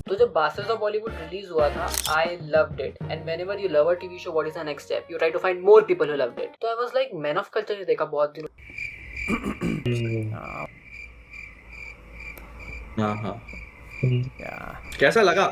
तो जब bastards of Bollywood release हुआ था, I loved it, and whenever you love a TV show, what is the next step? You try to find more people who loved it. तो I was like, man of culture ने देखा बहुत दिनों। हाँ हाँ, Yeah. कैसा लगा?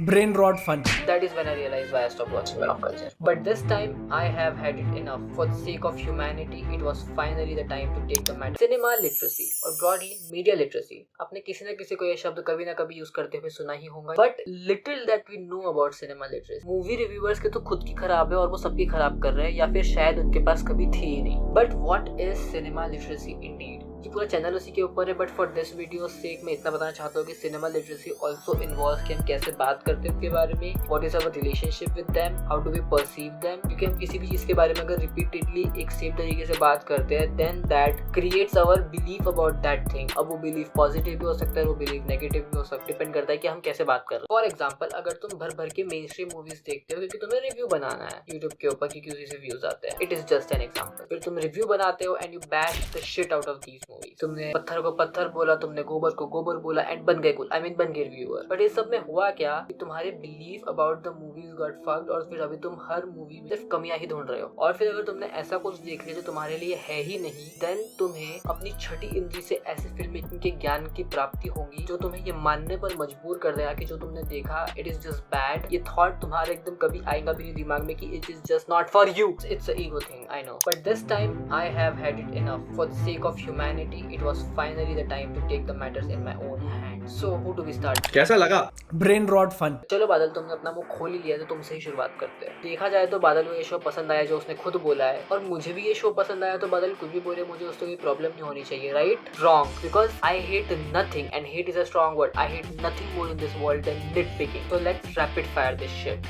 Brain rot fun. That is when I realized why I stopped watching Man of Culture. But this time, I have had it enough. For the sake of humanity, it was finally the time to take the matter. Cinema literacy और broadly media literacy. आपने किसी न किसी को ये शब्द कभी ना कभी यूज करते हुए सुना ही होगा. But little that we know about cinema literacy. Movie reviewers के तो खुद की खराब है और वो सबकी खराब कर रहे हैं, या फिर शायद उनके पास कभी थी ही नहीं. But what is cinema literacy indeed? ये पूरा चैनल उसी के ऊपर है, बट फॉर दिस वीडियो सेक मैं इतना बताना चाहता हूँ कि सिनेमा लिटरेसी ऑल्सो इन्वॉल्व कि हम कैसे बात करते हैं उनके बारे में, what is our relationship with them, how do we perceive them. क्योंकि हम किसी भी चीज के बारे में अगर रिपीटेडली एक सेम तरीके से बात करते हैं, then that creates our belief about that thing. अब वो बिलीफ पॉजिटिव भी हो सकता है, वो बिलीफ नेगेटिव भी हो सकता है, डिपेंड करता है कि हम कैसे बात कर रहे हैं. फॉर एग्जाम्पल, अगर तुम भर भर के मेन स्ट्रीम मूवीज देखते हो क्योंकि तुम्हें रिव्यू बनाना है यूट्यूब के ऊपर, क्योंकि उसी से व्यूज आते हैं, it is just an example. फिर तुम रिव्यू बनाते हो and you bash the shit out of these movies. तुमने पत्थर को पत्थर बोला, तुमने गोबर को गोबर बोला, एंड बन गए कुल, बन गए रिव्यूअर. बट इस सब में हुआ क्या कि तुम्हारे belief about the movies got fucked, और फिर अभी तुम हर मूवी में सिर्फ कमियां ही ढूंढ रहे हो. और फिर अगर तुमने ऐसा कुछ देख लिया जो तुम्हारे लिए है ही नहीं, देन तुम्हें अपनी छठी इंद्री से ऐसे फिल्म मेकिंग के ज्ञान की प्राप्ति होगी जो तुम्हें ये मानने पर मजबूर कर देगा कि जो तुमने देखा इट इज जस्ट बैड. ये थॉट तुम्हारे एकदम कभी आएगा भी नहीं दिमाग में कि it is just not for you. It's a ego thing, I know. But this time I have had it enough. For the sake of humanity, it was finally the time to take the matters in my own hand. So who do we start? कैसा लगा? Brain rot fun. चलो बादल, तुमने अपना मुंह खोल ही लिया तो तुमसे ही शुरुआत करते हैं. देखा जाए तो बादल को ये शो पसंद आया जो उसने खुद बोला है, और मुझे भी ये शो पसंद आया, तो बादल कुछ भी बोले मुझे उससे कोई प्रॉब्लम नहीं होनी चाहिए, right? Wrong, because I hate nothing, and hate is a strong word. I hate nothing more in this world than nitpicking. So let's rapid fire this shit.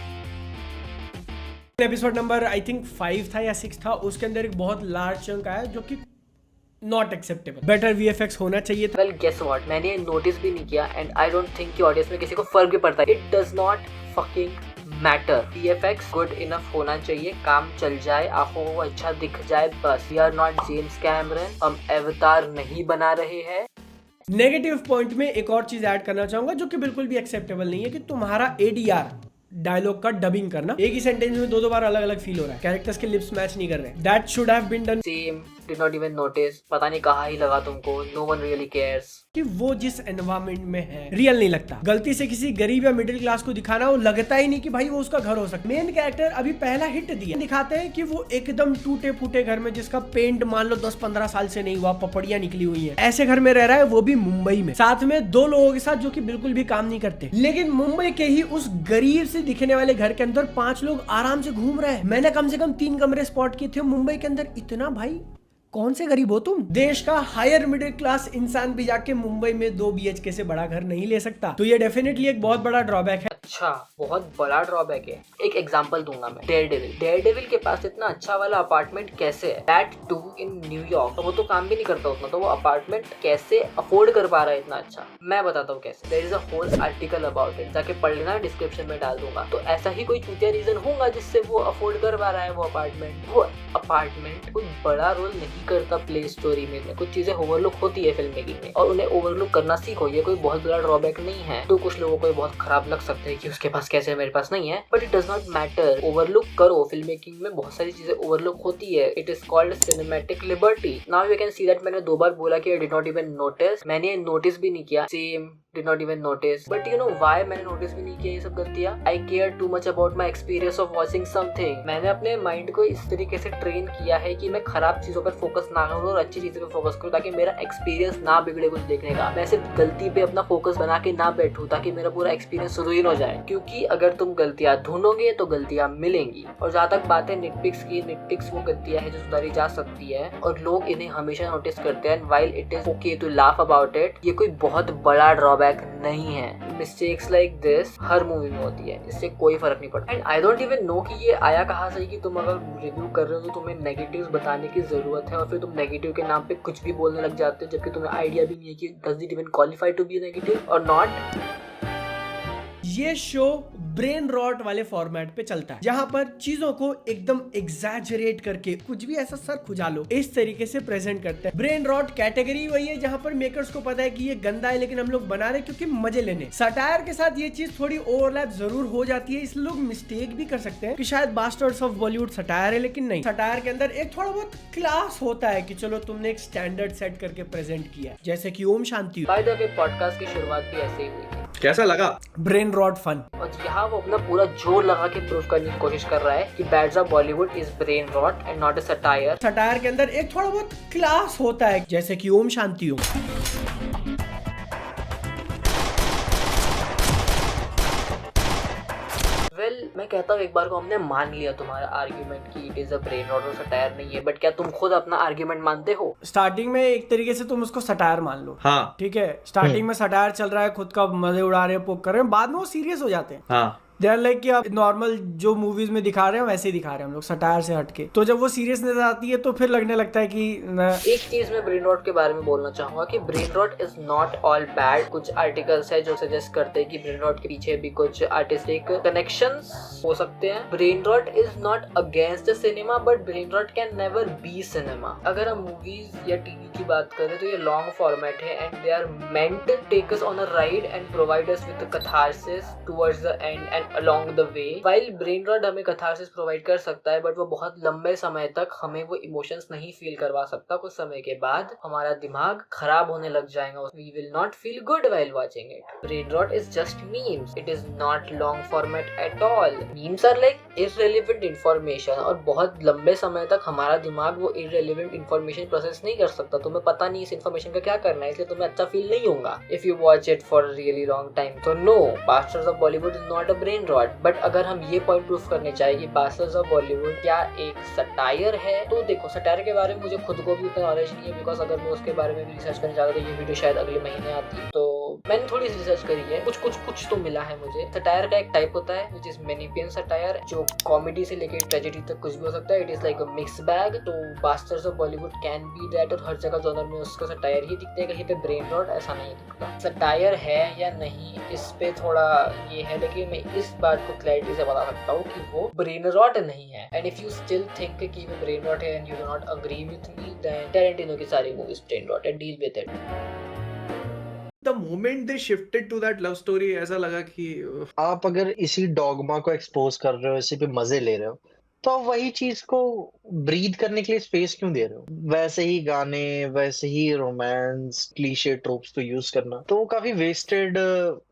Episode number I think 5 था या 6 था, उसके अंदर एक बहुत large chunk आया जो कि नॉट एक्सेप्टेबल. बेटर VFX होना चाहिए था. Well, guess what? मैंने ये नोटिस भी नहीं किया, and I don't think कि ऑडियंस में किसी को फर्क भी पड़ता है. It does not fucking matter. VFX good enough होना चाहिए, काम चल जाए, आंखों को अच्छा दिख जाए, बस. We are not James Cameron, हम अवतार नहीं बना रहे हैं. नेगेटिव पॉइंट में एक और चीज ऐड करना चाहूंगा जो कि बिल्कुल भी एक्सेप्टेबल नहीं है, कि तुम्हारा ADR डायलॉग का डबिंग करना एक ही सेंटेंस में दो बार अलग अलग फील हो रहा है, कैरेक्टर्स के लिप्स मैच नहीं कर रहे. That should have been done. Same, did not even notice. पता नहीं कहाँ ही लगा तुमको. No one really cares. कि वो जिस एनवायरमेंट में है रियल नहीं लगता. गलती से किसी गरीब या मिडिल क्लास को दिखाना, वो लगता ही नहीं कि भाई वो उसका घर हो सकता. मेन कैरेक्टर अभी पहला हिट दिया, दिखाते हैं कि वो एकदम टूटे फूटे घर में, जिसका पेंट मान लो 10-15 साल से नहीं हुआ, पपड़ियां निकली हुई है, ऐसे घर में रह रहा है, वो भी मुंबई में, साथ में 2 लोगों के साथ जो कि बिल्कुल भी काम नहीं करते. लेकिन मुंबई के ही उस गरीब से दिखने वाले घर के अंदर 5 लोग आराम से घूम रहे हैं. मैंने कम से कम 3 कमरे स्पॉट किए थे मुंबई के अंदर. इतना भाई कौन से गरीब हो तुम? देश का हायर मिडिल क्लास इंसान भी जाके मुंबई में 2 BHK से बड़ा घर नहीं ले सकता. तो ये डेफिनेटली एक बहुत बड़ा ड्रॉबैक है. अच्छा, बहुत बड़ा ड्रॉबैक है. एक एग्जांपल दूंगा मैं. डेयरडेविल के पास इतना अच्छा वाला अपार्टमेंट कैसे है, दैट टू इन न्यूयॉर्क. तो वो तो काम भी नहीं करता उतना, तो वो अपार्टमेंट कैसे अफोर्ड कर पा रहा है इतना अच्छा? मैं बताता हूँ कैसे. There is a whole article about it, जाके पढ़ लेना, डिस्क्रिप्शन में डाल दूंगा. तो ऐसा ही कोई चूतिया रीजन होगा जिससे वो अफोर्ड कर पा रहा है वो अपार्टमेंट. वो अपार्टमेंट कोई बड़ा रोल नहीं करता प्ले स्टोरी में. कुछ चीजें ओवरलुक होती है फिल्म मेकिंग में, और उन्हें ओवरलुक करना सीखो. ये कोई बहुत बड़ा ड्रॉबैक नहीं है. तो कुछ लोगों को बहुत खराब लग सकता है कि उसके पास कैसे है, मेरे पास नहीं है, but it does not matter. Overlook करो. फिल्म मेकिंग में बहुत सारी चीजें ओवरलुक होती है. It is called cinematic liberty. Now you can see that मैंने 2 बार बोला कि आई डिड नॉट इवन नोटिस. मैंने नोटिस भी नहीं किया. Same, did not even notice. But you know why मैंने नोटिस भी नहीं किया ये सब गलतियाँ? I care too much about my experience of watching something. मैंने अपने माइंड को इस तरीके से ट्रेन किया है कि मैं खराब चीजों पर फोकस ना करूँ और अच्छी चीजों पर फोकस करूँ, ताकि मेरा एक्सपीरियंस ना बिगड़े कुछ देखने का. मैं सिर्फ गलती पे अपना फोकस बना के ना बैठूं, ताकि मेरा पूरा एक्सपीरियंस रुइन हो जाए. क्योंकि अगर तुम गलतियाँ ढूंढोगे तो गलतियाँ मिलेंगी. और जहाँ तक बात है निटपिक्स की, निटपिक्स वो गलतियाँ हैं जो सुधारी जा सकती है, और लोग इन्हें हमेशा नोटिस करते हैं. While it is okay to laugh about it, ये कोई बहुत बड़ा ड्रॉबैक नहीं है. मिस्टेक्स लाइक दिस हर मूवी में होती है, इससे कोई फर्क नहीं पड़ता. And I don't even know कि ये आया कहाँ से कि तुम अगर रिव्यू कर रहे हो तो तुम्हें नेगेटिव्स बताने की जरूरत है, और फिर तुम नेगेटिव के नाम पे कुछ भी बोलने लग जाते हो, जबकि तुम्हें आइडिया भी नहीं है कि does it even qualify to be negative और नॉट. ये शो ब्रेन रॉट वाले फॉर्मेट पे चलता है, जहां पर चीजों को एकदम एग्जैजरेट करके कुछ भी ऐसा सर खुजा लो इस तरीके से प्रेजेंट करते हैं। ब्रेन रॉट कैटेगरी वही है जहां पर मेकर्स को पता है कि ये गंदा है लेकिन हम लोग बना रहे क्योंकि मजे लेने। सटायर के साथ ये चीज थोड़ी ओवरलैप जरूर हो जाती है, इसलिए लोग मिस्टेक भी कर सकते हैं कि शायद बास्टर्ड्स ऑफ बॉलीवुड सटायर है, लेकिन नहीं। सटायर के अंदर एक थोड़ा बहुत क्लास होता है कि चलो तुमने एक स्टैंडर्ड सेट करके प्रेजेंट किया है, जैसे कि Om Shanti. By the way podcast की शुरुआत भी ऐसे ही हुई थी। कैसा लगा? Brain rot fun. और यहाँ वो अपना पूरा जोर लगा के प्रूव करने की कोशिश कर रहा है कि bads of Bollywood is brain rot and not a satire. Satire के अंदर एक थोड़ा बहुत क्लास होता है, जैसे कि ओम शांति ओम। मैं कहता हूँ एक बार को हमने मान लिया तुम्हारा आर्ग्यूमेंट कि it is a brain rot और सटायर नहीं है, बट क्या तुम खुद अपना आर्ग्यूमेंट मानते हो? स्टार्टिंग में एक तरीके से तुम उसको सटायर मान लो। हाँ। ठीक है, स्टार्टिंग में सटायर चल रहा है, खुद का मजे उड़ा रहे हैं, पोक कर रहे हैं, बाद में वो सीरियस हो जाते हैं। हाँ। दे आर लाइक कि आप नॉर्मल जो मूवीज में दिखा रहे हैं वैसे ही दिखा रहे हैं हम लोग, सटायर से हटके। तो जब वो सीरियसनेस आती है तो फिर लगने लगता है कि एक चीज मैं ब्रेन रॉट के बारे में बोलना चाहूंगा कि brain rot is not all bad. कुछ आर्टिकल्स है जो सजेस्ट करते हैं कि ब्रेन रॉट के पीछे भी कुछ आर्टिस्टिक कनेक्शंस हो सकते हैं। Brain rot is not against the cinema, but brain rot can never be cinema. अगर हम मूवीज या टीवी की बात करें तो ये लॉन्ग फॉर्मेट है and they are meant to take us on a ride and provide us with catharsis towards the end and along the way। while brain rot हमें कैथारसिस प्रोवाइड कर सकता है, बट वो बहुत लंबे समय तक हमें वो इमोशंस नहीं फील करवा सकता। कुछ समय के बाद हमारा दिमाग खराब होने लग जाएगा, we will not feel good while watching it। brain rot is just memes, it is not long format at all। memes are like irrelevant information और बहुत लंबे समय तक हमारा दिमाग वो irrelevant information प्रोसेस नहीं कर सकता। तुम्हें पता नहीं इस information का क्या करना है, इसलिए तुम्हें अच्छा फील नहीं होगा if you watch it for a really long time। तो no, Bastards of Bollywood is not a brain rot। But अगर हम ये पॉइंट प्रूफ करने चाहिए कि बास्टर्ड्स ऑफ बॉलीवुड क्या एक सटायर है, तो देखो सटायर के बारे में मुझे खुद को भी उतना नॉलेज नहीं है, बिकॉज अगर मैं उसके बारे में भी रिसर्च करने जाता तो ये वीडियो शायद अगले महीने आती। तो मैंने थोड़ी सी रिसर्च करी है, कुछ तो मिला है मुझे। सटायर का एक टाइप होता है विच इज मैनिपियन सटायर, जो कॉमेडी से लेकर ट्रेजेडी तक कुछ भी हो सकता है। It is like a mix bag. तो Bastards of Bollywood can be that, और हर जगह जॉनर में उसका सटायर ही दिखता है, कहीं पे ब्रेन रॉट ऐसा नहीं दिखता। सटायर है या नहीं इस पे थोड़ा ये है, लेकिन मैं इस बात को क्लैरिटी से बता सकता हूँ कि वो ब्रेन रॉट नहीं है। And if you still think कि वो ब्रेन रॉट है and you do not agree with me, then Tarantino की सारी मूवीज ब्रेन रॉट है, deal with it. The moment they shifted to that love story, ऐसा लगा कि आप अगर इसी डॉगमा को एक्सपोज कर रहे हो, इसी पे मजे ले रहे हो, तो आप वही चीज को ब्रीथ करने के लिए स्पेस क्यों दे रहे हो? वैसे ही गाने, वैसे ही रोमांस, क्लीशे ट्रोप्स को यूज करना, तो वो काफी वेस्टेड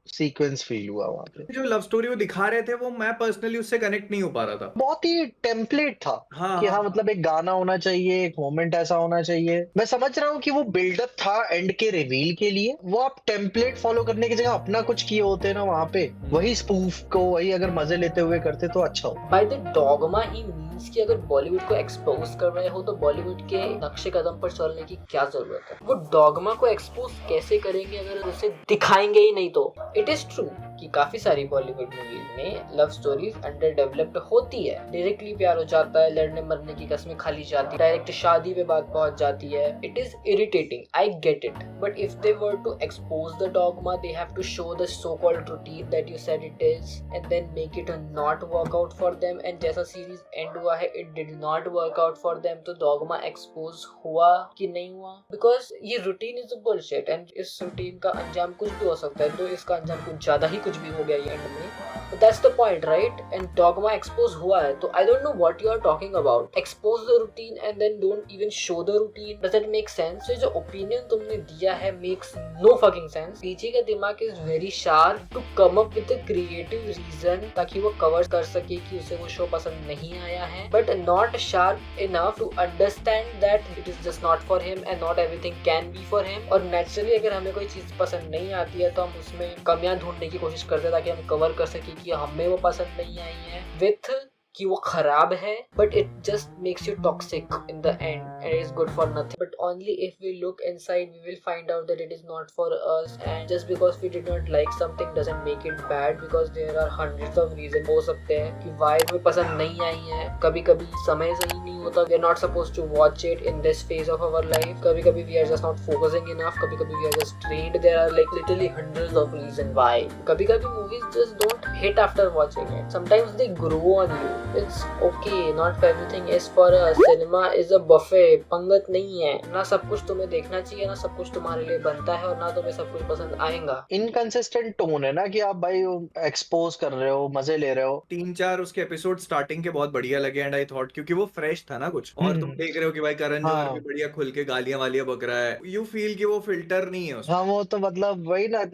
सीक्वेंस फील हुआ वहां पे। जो लव स्टोरी वो दिखा रहे थे वो मैं पर्सनली उससे कनेक्ट नहीं हो पा रहा था। बहुत ही टेम्पलेट था। हाँ, कि हाँ मतलब एक गाना होना चाहिए, एक मोमेंट ऐसा होना चाहिए। मैं समझ रहा हूँ कि वो बिल्डअप था एंड के रिवील के लिए, वो आप टेम्पलेट फॉलो करने की जगह अपना कुछ किए होते ना वहाँ पे, वही स्पूफ को वही अगर मजे लेते हुए करते तो अच्छा हो। By the dogma he means कि अगर बॉलीवुड को एक्सपोज कर रहे हो तो बॉलीवुड के नक्शे कदम पर चलने की क्या जरूरत है? वो डॉगमा को एक्सपोज कैसे करेंगे अगर उसे दिखाएंगे ही नहीं? तो इट इज ट्रू कि काफी सारी बॉलीवुड मूवीज में लव स्टोरीज अंडर डेवलप्ड होती है। डायरेक्टली प्यार हो जाता है, लड़ने मरने की कस्में खा ली जाती है, डायरेक्ट शादी पे बात पहुंच जाती है। It is irritating, I get it, but if they were to expose the dogma they have to show the so called routine that you said it is and then make it not work out for them. And जैसा series end हुआ है, it did not work out for them. तो dogma expose हुआ कि नहीं हुआ? Because ये routine is a bullshit and इस रूटीन का अंजाम कुछ भी हो सकता है। तो इसका अंजाम कुछ ज्यादा ही कुछ भी हो गया ये एंड में। But that's the point, right? And dogma expose हुआ है, तो I don't know what you are talking about. Expose the routine and then don't even show the routine. Does that make sense? So जो opinion तुमने दिया है makes no fucking sense. पीछे का दिमाग is very sharp to come up with a creative reason ताकि वो cover कर सके कि उसे वो show पसंद नहीं आया है, but not sharp enough to understand that it is just not for him and not everything can be for him. और naturally अगर हमें कोई चीज पसंद नहीं आती है तो हम उसमें कमियां ढूंढने की कोशिश करते हैं ताकि हम कवर कर सके कि हमें वो पसंद नहीं आई है विथ कि वो खराब है, but it just makes you toxic in the end and it is good for nothing. But only if we look inside we will find out that it is not for us, and just because we did not like something doesn't make it bad, because there are hundreds of reasons हो सकते हैं कि why हमें पसंद नहीं आई है. कभी कभी समय सही नहीं होता, we are not supposed to watch it in this phase of our life. कभी कभी we are just not focusing enough, कभी कभी we are just trained. There are like literally hundreds of reasons why. कभी कभी movies just don't hit after watching it. Sometimes they grow on you. It's okay, not everything is for us. Cinema is a buffet. पंगत नहीं है ना, सब कुछ तुम्हें देखना चाहिए, ना सब कुछ तुम्हारे लिए बनता है, और ना तुम्हें सब कुछ पसंद आएगा. इनकंसिस्टेंट टोन है ना कि आप भाई एक्सपोज कर रहे हो, मजे ले रहे हो. 3-4 उसके एपिसोड स्टार्टिंग के बहुत बढ़िया लगे एंड आई थॉट, क्योंकि वो फ्रेश था ना कुछ, और तुम देख रहे हो कि भाई करण जौहर भी बढ़िया खुल के गालियां वालियां बक रहा है. यू फील कि वो फिल्टर नहीं है उसमें. हाँ, वो तो मतलब वही ना,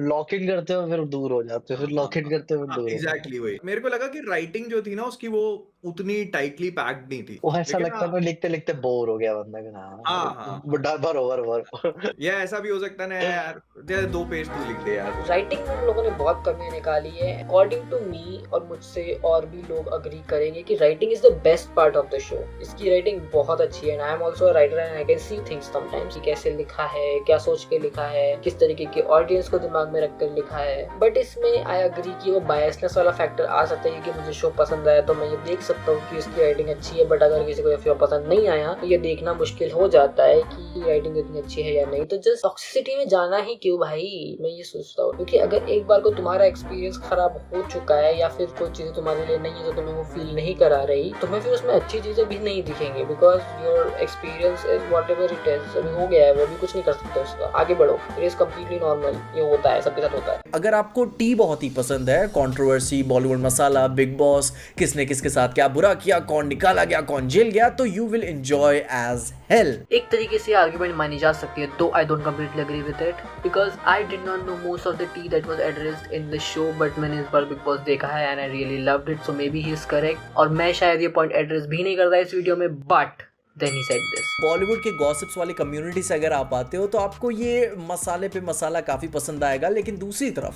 लॉक इन करते हो फिर दूर हो जाते हो, फिर लॉक इन करते हो फिर दूर. एग्जैक्टली वही. मेरे को लगा कि राइटिंग जो थी ना उसकी वो उतनी टाइटली पैक्ड नहीं थी. वो ऐसा लगता है लिखते लिखते बोर हो गया बंदा का. हाँ. बुढ़ा भर. या ऐसा भी हो सकता है ना यार, 2 पेज तू लिख दे यार. राइटिंग में उन लोगों ने बहुत कमियां निकाली है. अकॉर्डिंग टू मी, और मुझसे और भी लोग अग्री करेंगे कि writing is the best part of the show. इसकी राइटिंग बहुत अच्छी है. I am also a writer and I can see things sometimes, कैसे लिखा है, क्या सोच के लिखा है, किस तरीके के ऑडियंस को दिमाग में रखकर लिखा है. बट इसमें आई अग्री कि वो बायसनेस वाला फैक्टर आ सकता है कि मुझे शो पसंद आया तो मैं ये देख सकता हूँ कि इसकी राइटिंग अच्छी है. बट अगर किसी को शो पसंद नहीं आया तो ये देखना मुश्किल हो जाता है कि राइटिंग इतनी अच्छी है या नहीं. तो जस्ट टॉक्सिसिटी में जाना ही क्यों भाई, मैं ये सोचता हूँ. क्योंकि अगर एक बार को तुम्हारा एक्सपीरियंस खराब हो चुका है या फिर कोई चीजें तुम्हारे लिए नहीं है तो तुम्हें वो फील नहीं करा रही, तुम्हें फिर उसमें अच्छी चीजें भी नहीं दिखेंगी. Because your experience is what ever it is. अभी हो गया है, वो भी कुछ नहीं कर सकते उसका. आगे बढ़ो. It is completely normal. ये होता है, सबके साथ होता है. अगर आपको टी बहुत ही पसंद है, कंट्रोवर्सी, बॉलीवुड मसाला, बिग बॉस, किसने किसके साथ क्या बुरा किया, कौन निकाला गया, कौन जेल गया, तो you will enjoy as hell. एक तरीके से आर्गुमेंट मानी जा सकती है, तो I don't completely agree with it, because I did not know most of the tea that was addressed in the show. But मैंने इस बार बिग बॉस देखा है and I really loved it, so maybe he is correct. और मैं शायद ये point address भी नहीं करता इस वीडियो में, but then he said this. Bollywood के गॉसिप्स वाली कम्युनिटी से अगर आप आते हो तो आपको ये मसाले पे मसाला काफ़ी पसंद आएगा. लेकिन दूसरी तरफ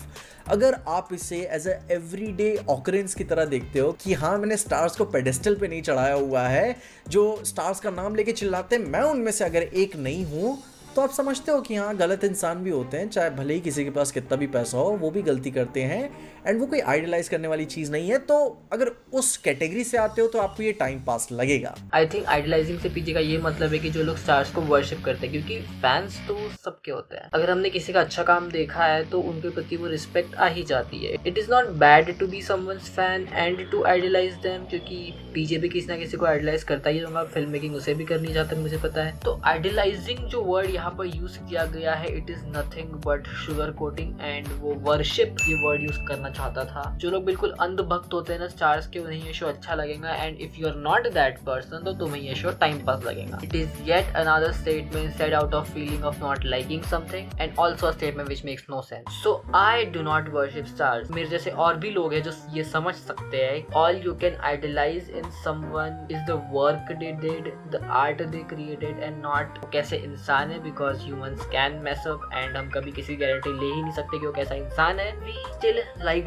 अगर आप इसे एज ए एवरीडे ऑकरेंस की तरह देखते हो कि हाँ मैंने स्टार्स को पेडेस्टल पे नहीं चढ़ाया हुआ है, जो स्टार्स का नाम लेके चिल्लाते हैं मैं उनमें से अगर एक नहीं हूँ, तो आप समझते हो कि हाँ गलत इंसान भी होते हैं, चाहे भले ही किसी के पास कितना भी पैसा हो, वो भी गलती करते हैं एंड वो कोई आइडलाइज करने वाली चीज़ नहीं है. तो अगर उस कैटेगरी से आते हो तो आपको ये टाइम पास लगेगा. आई थिंक आइडलाइजिंग से पीछे का ये मतलब है कि जो लोग स्टार्स को वर्शिप करते हैं, क्योंकि फैंस तो सबके होते हैं. अगर हमने किसी का अच्छा काम देखा है तो उनके प्रति वो रिस्पेक्ट आ ही जाती है. It is not bad to be someone's fan and to idolize them, क्योंकि पीजे भी किसी ना किसी को आइडलाइज करता ही होगा. फिल्म मेकिंग उसे भी करनी चाहता है, मुझे पता है. तो आइडलाइजिंग जो वर्ड यहाँ पर यूज किया गया है, it is nothing but sugar coating, and वो वर्शिप ये वर्ड यूज करना चाहता था. जो लोग बिल्कुल अंधभक्त होते हैं ना स्टार्स के, उन्हें ये शो अच्छा लगेगा. And if you are not that person तो तुम्हें ये शो टाइम पास लगेगा. It is yet another statement said out of feeling of not liking something and also a statement which makes no sense. So I do not worship stars. मेरे जैसे और भी लोग हैं जो ये समझ सकते हैं, all you can idolize in someone is the work they did, the art they created, and not कैसे इंसान है, because humans can mess up and हम कभी किसी गारंटी ले ही नहीं सकते कि वो कैसा इंसान है. We still liked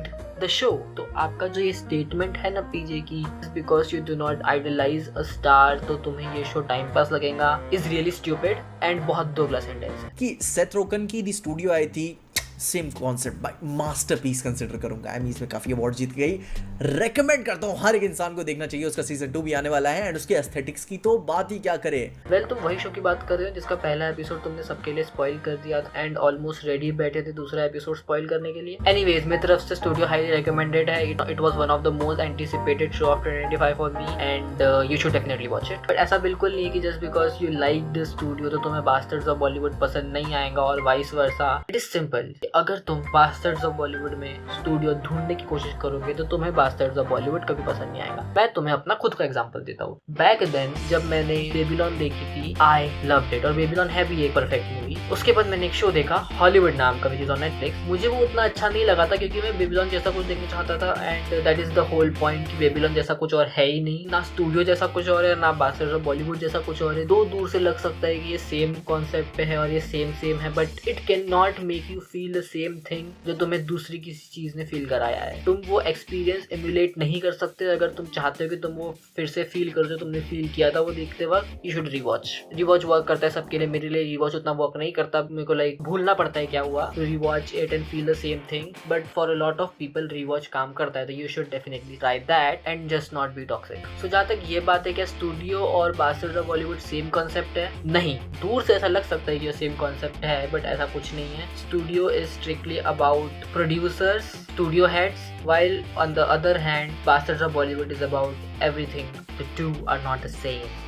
the show. तो आपका जो ये स्टेटमेंट है ना पीजे की, because you do not idolize a star तो तुम्हें ये शो टाइम पास लगेगा, इज रियली स्टूपिड एंड बहुत दोगला सेंटेंस है. कि सेथ रोकन की दी स्टूडियो आई थी, same concept bye masterpiece consider करूंगा. एमी इसमें काफी अवार्ड जीत गई. रेकमेंड करता हूँ, हर एक इंसान को देखना चाहिए. उसका सीजन 2 भी आने वाला है एंड उसके एस्थेटिक्स की तो बात ही क्या करे. वेल तुम वही शो की बात कर रहे हो जिसका पहला एपिसोड तुमने सबके लिए स्पॉइल कर दिया एंड ऑलमोस्ट रेडी बैठे थे दूसरा एपिसोड स्पॉइल करने के लिए. एनीवेज मेरी तरफ से स्टूडियो हाईली रिकमेंडेड है. It was one of the most anticipated show off 2025 for me and you should definitely watch it. But ऐसा बिल्कुल नहीं है कि just because you like the studio तो तुम्हें बास्टर्ड्स ऑफ बॉलीवुड पसंद नहीं आएगा और vice versa. It is simple. अगर तुम बास्टर्ड्स ऑफ बॉलीवुड में स्टूडियो ढूंढने की कोशिश करोगे तो तुम्हें बास्टर्ड्स ऑफ बॉलीवुड कभी पसंद नहीं आएगा. मैं तुम्हें अपना खुद का एग्जांपल देता हूँ. बैक देन जब मैंने बेबीलोन देखी थी, आई लव्ड इट. और बेबीलोन है भी एक परफेक्ट मूवी. उसके बाद मैंने एक शो देखा हॉलीवुड नाम का, विच इज ऑन नेटफ्लिक्स. मुझे वो उतना अच्छा नहीं लगा था क्योंकि मैं बेबीलोन जैसा कुछ देखना चाहता था and that is the whole point कि बेबीलोन जैसा कुछ और है ही नहीं. ना स्टूडियो जैसा कुछ और है, ना बास्टर्ड्स ऑफ बॉलीवुड जैसा कुछ और है. दो दूर से लग सकता है कि ये सेम कॉन्सेप्ट पे है और ये सेम है, but it can not make you feel the same thing जो तुम्हें दूसरी किसी चीज ने फील कराया है। तुम वो एक्सपीरियंस एम्यूलेट नहीं कर सकते। अगर तुम चाहते हो कि तुम वो फिर से फील करो जो तुमने फील किया था वो देखते वक्त, यू शुड रिवॉच वर्क करता है सबके लिए। मेरे लिए रिवॉच उतना वर्क नहीं करता, मेरे को लाइक भूलना पड़ता है क्या हुआ, तो rewatch it and feel the same thing. But for a lot of people rewatch काम करता है, तो you should definitely try that and just not be toxic. So जहाँ तक ये बात है, क्या स्टूडियो और Bastards of Bollywood same concept है? नहीं, दूर से ऐसा लग सकता है कि ये सेम कॉन्सेप्ट है, बट ऐसा कुछ नहीं है। Studio is strictly about producers, studio heads, while on the other hand Bastards of Bollywood is about everything. The two are not the same.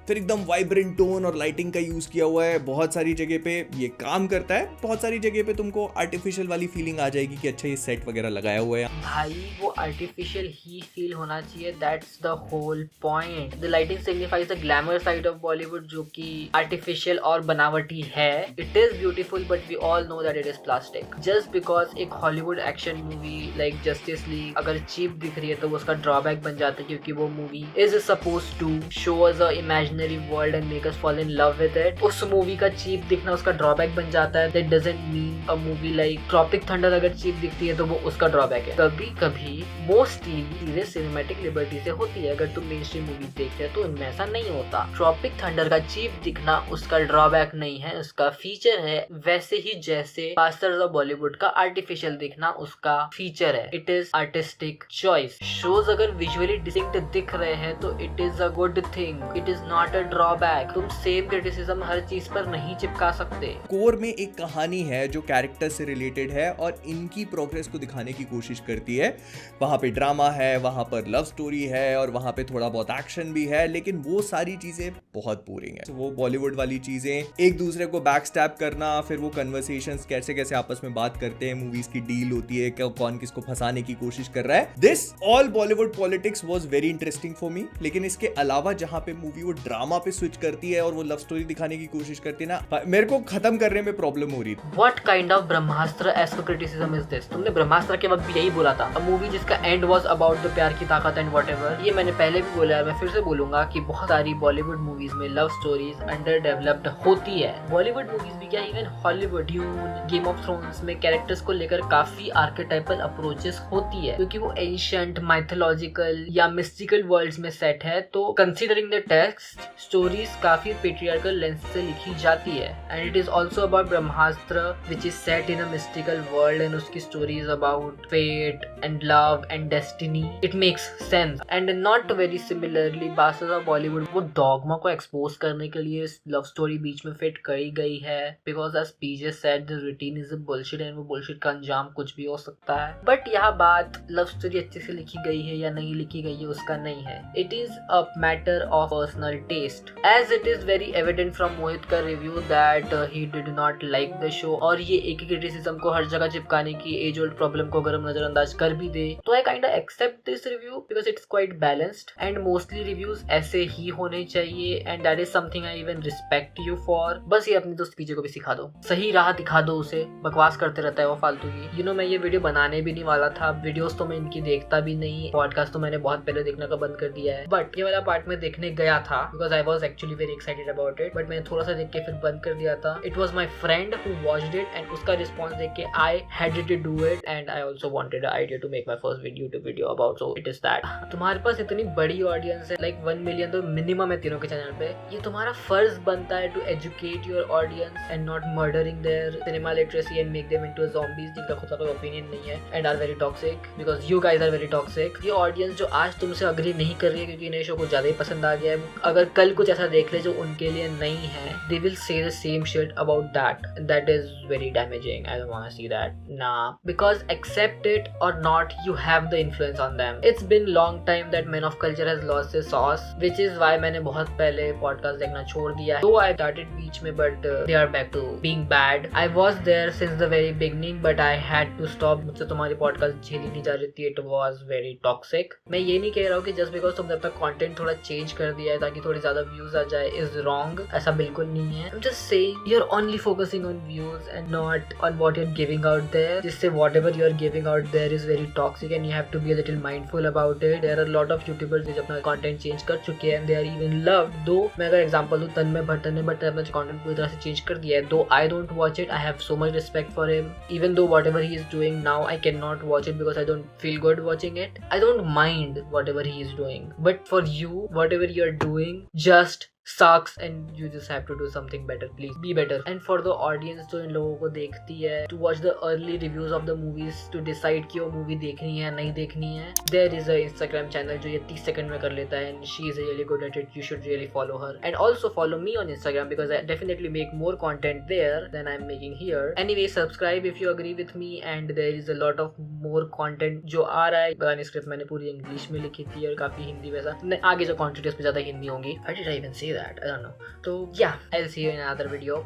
फिर एकदम वाइब्रेंट टोन और लाइटिंग का यूज किया हुआ है, बहुत सारी जगह पे ये काम करता है। बहुत सारी जगह पे तुमको आर्टिफिशियल वाली फीलिंग आ जाएगी कि अच्छा ये सेट वगैरह लगाया हुआ है। भाई वो आर्टिफिशियल ही फील होना चाहिए, that's the whole point. The lighting signifies the glamour side of Bollywood, जो कि आर्टिफिशियल और बनावटी है। It is beautiful but we all know that it is plastic. Just because एक Hollywood action movie like Justice League अगर cheap दिख रही है तो वो उसका ड्रॉबैक बन जाता है, क्योंकि वो movie is suppose to show us a imaginary world and make us fall in love with it. उस मूवी का चीप दिखना उसका ड्रॉबैक बन जाता है। That doesn't mean a movie like Tropic Thunder अगर चीप दिखती है तो वो उसका ड्रॉबैक है। कभी कभी मोस्टली चीजें सिनेमैटिक लिबर्टी से होती है। अगर तुम मेन स्ट्रीम मूवी देखते हो तो उनमें ऐसा नहीं होता। ट्रॉपिक थंडर का चीप दिखना उसका ड्रॉबैक नहीं है, उसका फीचर है। वैसे ही जैसे बास्टर्ड्स ऑफ बॉलीवुड का आर्टिफिशियल दिखना उसका फीचर है। It is artistic choice. Shows अगर विजुअली डिस्टिंक्ट दिख रहे हैं तो it is a good thing, it is not a drawback. तुम सेम क्रिटिसिज्म हर चीज पर नहीं चिपका सकते। कोर में एक कहानी है जो कैरेक्टर से रिलेटेड है और इनकी प्रोग्रेस को दिखाने की कोशिश करती है। वहां पे ड्रामा है, वहां पर लव स्टोरी है और वहां पे थोड़ा बहुत एक्शन भी है, लेकिन वो सारी चीजें बहुत बोरिंग है। वो बॉलीवुड वाली चीजें, एक दूसरे को बैक स्टैप करना, फिर वो कन्वर्सेशंस कैसे कैसे आपस में बात करते हैं, मूवीज की डील होती है, कौन किसको फंसाने की कोशिश कर रहा है। This all Bollywood politics was very interesting for me. लेकिन इसके अलावा जहां पे मूवी वो ड्रामा पे स्विच करती है और वो लव स्टोरी दिखाने की कोशिश करती है ना, मेरे को खत्म करने में प्रॉब्लम हो रही थी। What kind of Brahmastra ask criticism is this? तुमने ब्रह्मास्त्र के वक्त भी यही बोला था, अ मूवी जिसका एंड वाज अबाउट द प्यार की ताकत एंड व्हाटएवर। ये मैंने पहले भी बोला है, मैं फिर से बोलूंगा कि बहुत सारी बॉलीवुड मूवीज में लव स्टोरीज अंडर डेवलप्ड होती है। बॉलीवुड मूवीज भी क्या, even Hollywood, dune, game of thrones में कैरेक्टर्स को लेकर काफी आर्केटाइपल अप्रोचेस होती है, क्योंकि वो एंशिएंट, माइथोलॉजिकल या मिस्टिकल वर्ल्ड्स में सेट है। तो कंसीडरिंग द टेक्स्ट, स्टोरीज काफी पेट्रियार्कल लेंस से लिखी जाती है। And it is also about Brahmastra which is set in a mystical world and उसकी stories about fate and love and destiny. It makes sense. And not very similarly bastards of Bollywood वो dogma को expose करने के लिए love story बीच में fit करी गई है, because as PJ said the routine is a bullshit and वो बुलशिट का अंजाम कुछ भी हो सकता है। बट यहाँ बात लव स्टोरी अच्छे से लिखी गई है या नहीं लिखी गई है उसका नहीं है। It is a matter of personal taste, as it is very evident from Mohit का review that he did not like the show. और ये एक ही क्रिटिसिज्म को हर जगह चिपकाने की एज ओल्ड प्रॉब्लम को अगर हम नजरअंदाज कर भी दे तो I kind of accept this review because it's quite balanced and mostly reviews ऐसे ही होने चाहिए and that is something I even respect you for. बस ये अपने दोस्त पीछे को भी सिखा दो, सही राह दिखा दो उसे, बकवास करते रहता है वो फालतू की। यू नो मैं ये वीडियो बनाने भी नहीं वाला था, वीडियोस तो मैं इनकी देखता भी नहीं, पॉडकास्ट तो मैंने बहुत पहले देखने का बंद कर दिया है, बट ये वाला पार्ट में देखने गया था because I was actually very excited about it, but मैंने थोड़ा सा देख के फिर बंद कर दिया था। It was my friend who watched it and उसका रिस्पॉन्स देख के I had to do it and I also wanted idea to make my first video about, so it is that. तुम्हारे पास इतनी बड़ी ऑडियंस है, लाइक 1 मिलियन तो minimum है तीनों के चैनल पे, ये तुम्हारा फर्ज बनता है to educate your audience and not murdering their cinema literacy and make them into zombies जिनका खुद का कोई ओपिनियन नहीं है and are very toxic because you guys are very toxic. ये ऑडियंस जो आज तुमसे अग्री नहीं कर रही है क्योंकि नए शो को ज्यादा ही पसंद आ गया है, अगर कल कुछ ऐसा देख ले जो उनके लिए नहीं है, they will say the same shit about that. That is very damaging. I don't want to see that. Nah. Because accept it or not, you have the influence on them. It's been long time that Men of Culture has lost his sauce, which is why मैंने बहुत पहले podcast देखना छोड़ दिया है. Though I started बीच में, but they are back to being bad. I was there since the very beginning, but I had to stop. मुझसे तुम्हारी podcast झेली नहीं जा रही थी. It was very toxic. मैं ये नहीं कह रहा हूँ कि just because तुमने अपना content थोड़ा change कर दिया है ताकि थोड़े थोड़ी ज्यादा व्यूज आ जाए इज रॉन्ग, ऐसा बिल्कुल नहीं है। I'm just saying you're only focusing on views and not on what you're giving out there, जिससे whatever you're giving out there is very toxic and you have to be a little mindful about it. There are a lot of YouTubers जो अपना content change कर चुके हैं and they are even loved. Though मैं अगर example दूँ तन्मय भट्ट ने अपना content पूरी तरह से change कर दिया है, though I don't watch it, I have so much respect for him. Even though whatever he is doing now I cannot watch it because I don't feel good watching it. I don't mind whatever he is doing, but for you, whatever you're doing just sucks and you just have to do something better. Please be better. And for the audience जो इन लोगों को देखती है, to watch the early reviews of the movies to decide कि वो movie देखनी है नहीं देखनी है, there is a Instagram channel जो ये 30 सेकंड में कर लेता है and she is really good at it. You should really follow her and also follow me on Instagram because I definitely make more content there than I'm making here. Anyway, subscribe if you agree with me and there is a lot of more content जो आ रहा है। पता नहीं script मैंने पूरी English में लिखी थी और काफी हिंदी वैसा, आगे जो कंटेंट है उसमें ज्यादा हिंदी होंगी। How did I even say that? I don't know. So yeah, I'll see you in another video.